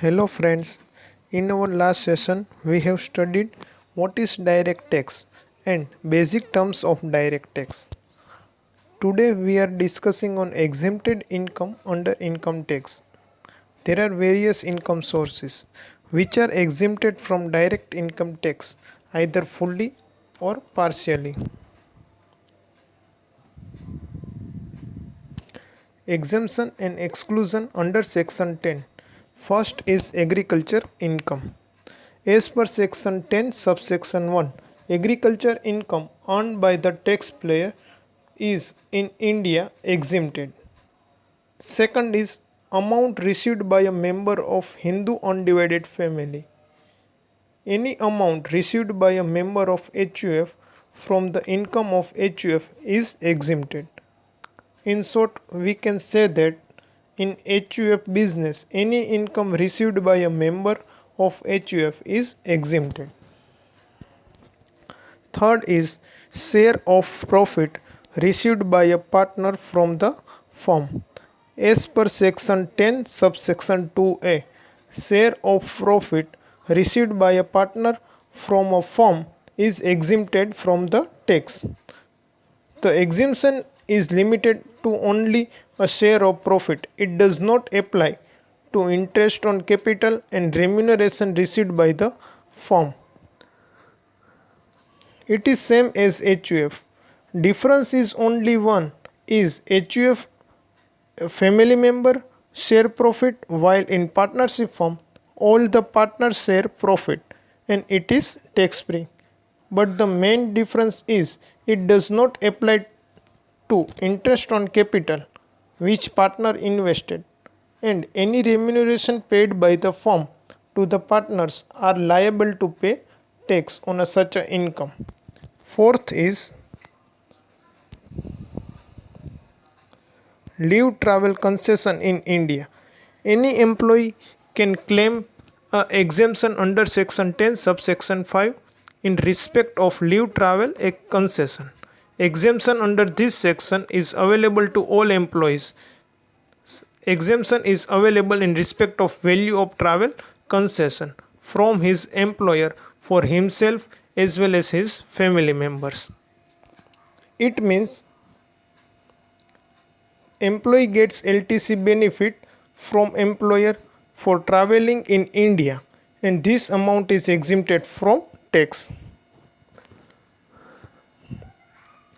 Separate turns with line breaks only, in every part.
Hello friends, in our last session we have studied what is direct tax and basic terms of direct tax. Today we are discussing on exempted income under income tax. There are various income sources which are exempted from direct income tax either fully or partially. Exemption and exclusion under section 10. First is agriculture income. As per section 10 subsection 1, agriculture income earned by the taxpayer is in India exempted. Second is amount received by a member of Hindu undivided family. Any amount received by a member of HUF from the income of HUF is exempted. In short, we can say that in HUF business, any income received by a member of HUF is exempted. Third is share of profit received by a partner from the firm. As per section 10 subsection 2a, share of profit received by a partner from a firm is exempted from the tax. The exemption is limited to only a share of profit. It does not apply to interest on capital and remuneration received by the firm. It is same as HUF. Difference is only one, is HUF a family member share profit, while in partnership firm all the partners share profit and it is tax free. But the main difference is it does not apply to interest on capital which partner invested, and any remuneration paid by the firm to the partners are liable to pay tax on such a income. Fourth is leave travel concession in India. Any employee can claim a exemption under section 10 subsection 5 in respect of leave travel a concession. Exemption under this section is available to all employees. Exemption is available in respect of value of travel concession from his employer for himself as well as his family members. It means employee gets LTC benefit from employer for traveling in India and this amount is exempted from tax.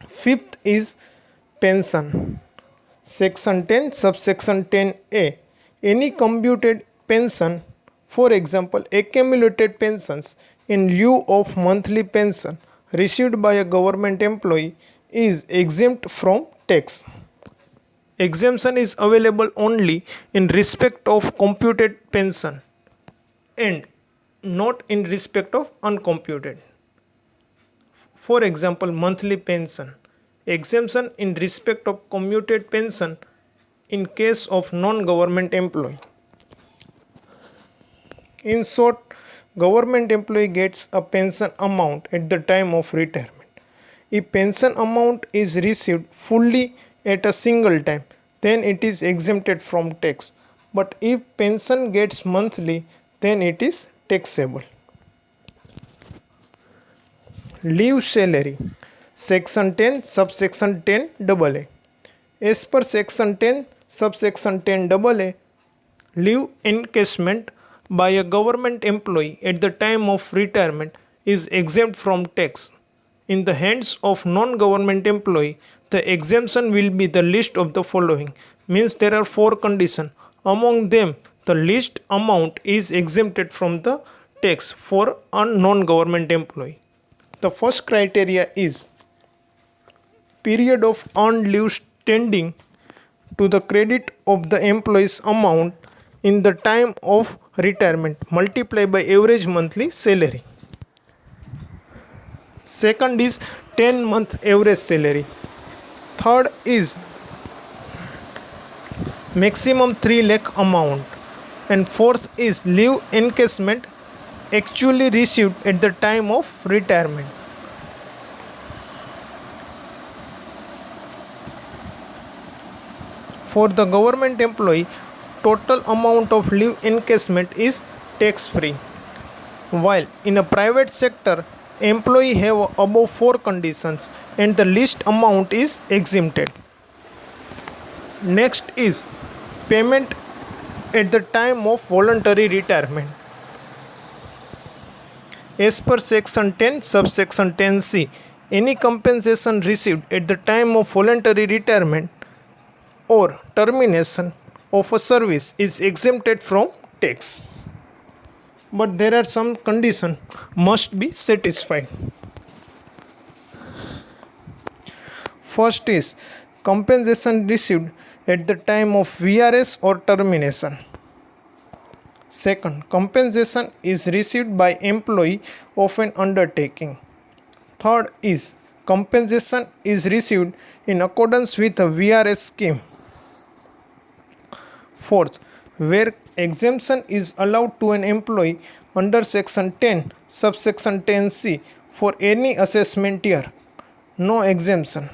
Fifth is pension. Section 10 subsection 10a. Any computed pension, for example accumulated pensions in lieu of monthly pension received by a government employee is exempt from tax. Exemption is available only in respect of computed pension and not in respect of uncomputed. For example, monthly pension. Exemption in respect of commuted pension in case of non-government employee. In short, government employee gets a pension amount at the time of retirement. If pension amount is received fully at a single time, then it is exempted from tax. But if pension gets monthly, then it is taxable. Leave salary. Section 10 subsection 10 AA. As per section 10 subsection 10 AA, leave encashment by a government employee at the time of retirement is exempt from tax. In the hands of non-government employee, the exemption will be the list of the following. Means there are 4 conditions. Among them, the least amount is exempted from the tax for a non-government employee. The first criteria is period of earned leave standing to the credit of the employee's amount in the time of retirement multiplied by average monthly salary. Second is 10-month average salary. Third is maximum 3 lakh amount. And fourth is leave encashment actually received at the time of retirement. For the government employee, total amount of leave encashment is tax-free. While in a private sector, employee have above 4 conditions and the least amount is exempted. Next is payment at the time of voluntary retirement. As per section 10 subsection 10C, any compensation received at the time of voluntary retirement or termination of a service is exempted from tax. But there are some conditions must be satisfied. First is compensation received at the time of VRS or termination. Second, compensation is received by employee of an undertaking. Third is compensation is received in accordance with a VRS scheme. Fourth, where exemption is allowed to an employee under section 10 subsection 10C for any assessment year, no exemption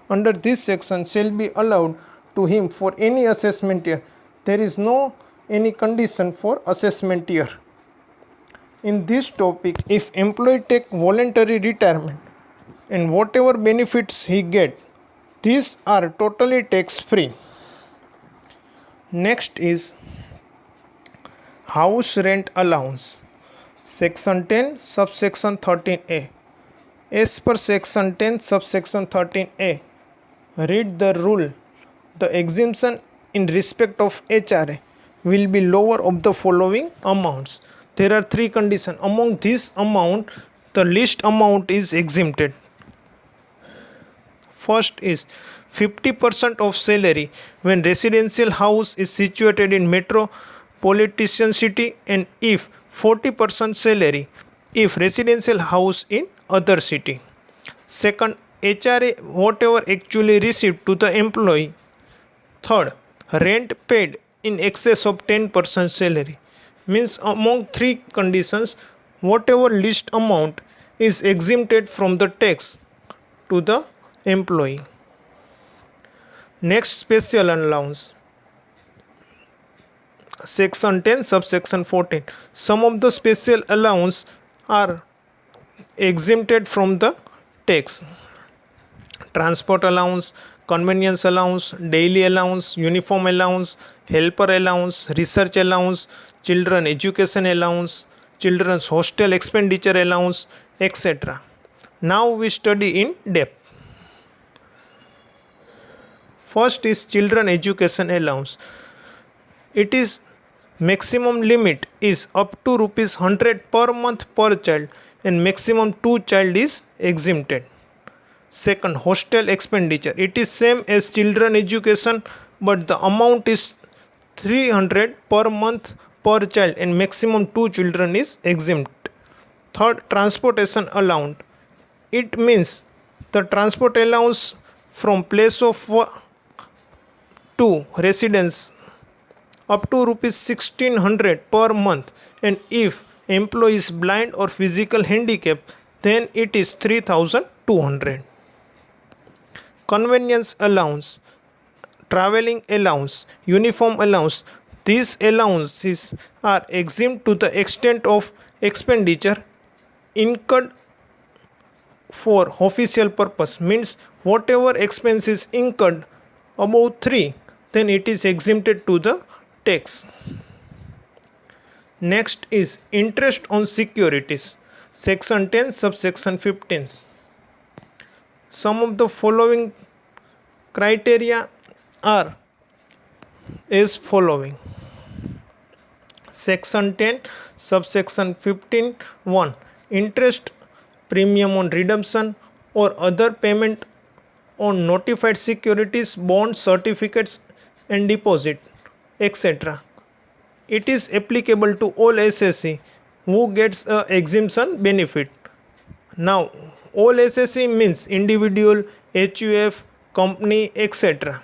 under this section shall be allowed to him for any assessment year. There is no any condition for assessment year. In this topic, if employee take voluntary retirement and whatever benefits he get, these are totally tax free. Next is house rent allowance. Section 10 subsection 13A. As per section 10 subsection 13A, read the rule. The exemption in respect of HRA will be lower of the following amounts. There are 3 conditions. Among this amount, the least amount is exempted. First is 50% of salary when residential house is situated in metropolitan city, and if 40% salary if residential house in other city. Second, HRA whatever actually received to the employee. Third, rent paid in excess of 10% salary. Means among 3 conditions, whatever least amount is exempted from the tax to the employee. Next, special allowance. Section 10 subsection 14. Some of the special allowance are exempted from the tax. Transport allowance, convenience allowance, daily allowance, uniform allowance, helper allowance, research allowance, children education allowance, children's hostel expenditure allowance, etc. Now we study in depth. First is children education allowance. It is maximum limit is up to rupees 100 per month per child and maximum 2 child is exempted. Second, hostel expenditure. It is same as children education, but the amount is 300 per month per child and maximum 2 children is exempt. Third, transportation allowance. It means the transport allowance from place of to residence up to rupees 1600 per month, and if employee is blind or physical handicap, then it is 3200. Convenience allowance, traveling allowance, uniform allowance. These allowances are exempt to the extent of expenditure incurred for official purpose. Means whatever expenses incurred above 3, then it is exempted to the tax. Next is interest on securities. Section 10 subsection 15. Some of the following criteria are as following. Section 10 subsection 15(1). Interest premium on redemption or other payment on notified securities, bonds, certificates and deposit, etc. It is applicable to all SSC who gets a exemption benefit. Now, all SSC means individual, HUF, company, etc.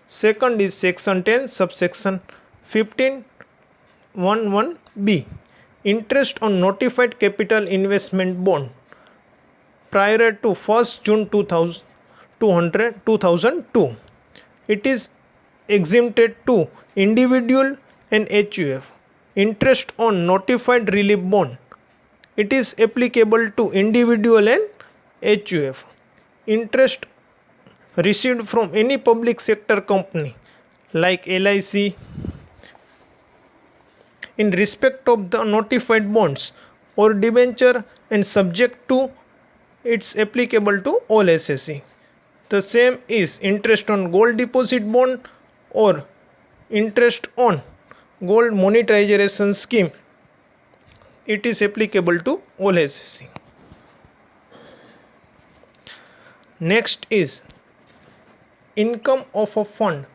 Second is section 10 subsection 15(1)(1)(b). Interest on notified capital investment bond prior to 1st June 2002. It is exempted to individual and HUF. Interest on notified relief bond. It is applicable to individual and HUF. Interest received from any public sector company like LIC in respect of the notified bonds or debenture and subject to it's applicable to all SSE. The same is interest on gold deposit bond or interest on gold monetization scheme. It is applicable to all SSE. Next is income of a fund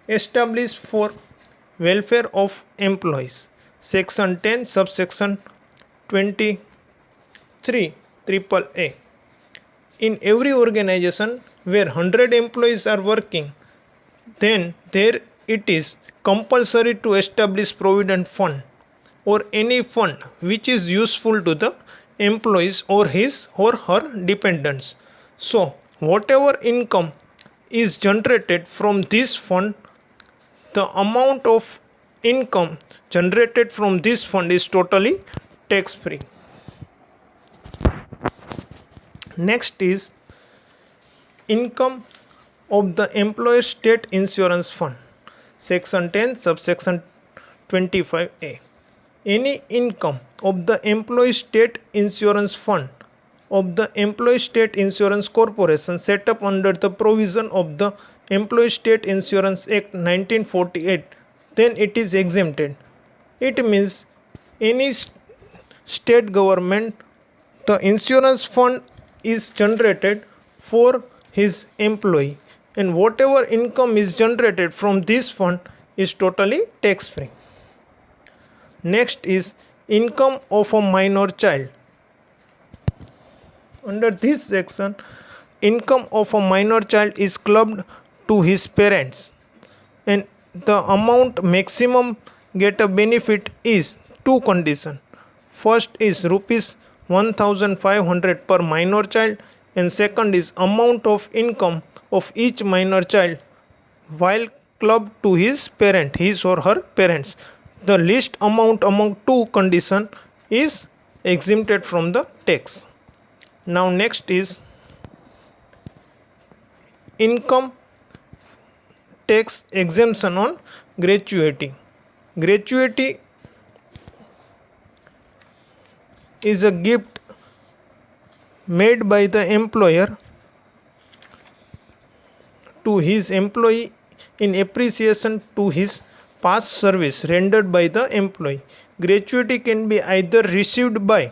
established for welfare of employees. Section 10 subsection 23 triple A. In every organization where 100 employees are working, then there it is compulsory to establish provident fund or any fund which is useful to the employees or his or her dependents. So whatever income is generated from this fund, the amount of income generated from this fund is totally tax free. Next is income of the employer state insurance fund. Section 10 subsection 25A. Any income of the employee state insurance fund of the Employee State Insurance Corporation set up under the provision of the Employee State Insurance Act 1948, then it is exempted. It means any state government, the insurance fund is generated for his employee, and whatever income is generated from this fund is totally tax free. Next is income of a minor child. Under this section, income of a minor child is clubbed to his parents, and the amount maximum get a benefit is two conditions. First is rupees 1500 per minor child, and second is amount of income of each minor child while clubbed to his parent, his or her parents. The least amount among two conditions is exempted from the tax. Now next is income tax exemption on gratuity. Gratuity is a gift made by the employer to his employee in appreciation to his past service rendered by the employee. Gratuity can be either received by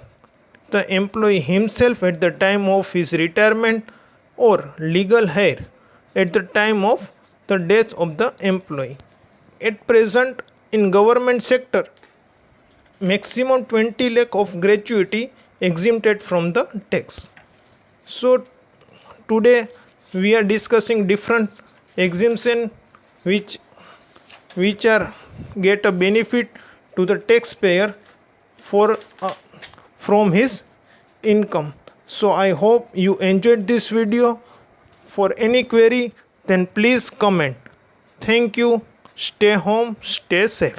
the employee himself at the time of his retirement or legal heir at the time of the death of the employee. At present, in government sector, maximum 20 lakh of gratuity exempted from the tax. So today we are discussing different exemption which are get a benefit to the taxpayer for from his income. So I hope you enjoyed this video. For any query, then please comment. Thank you. Stay home, stay safe.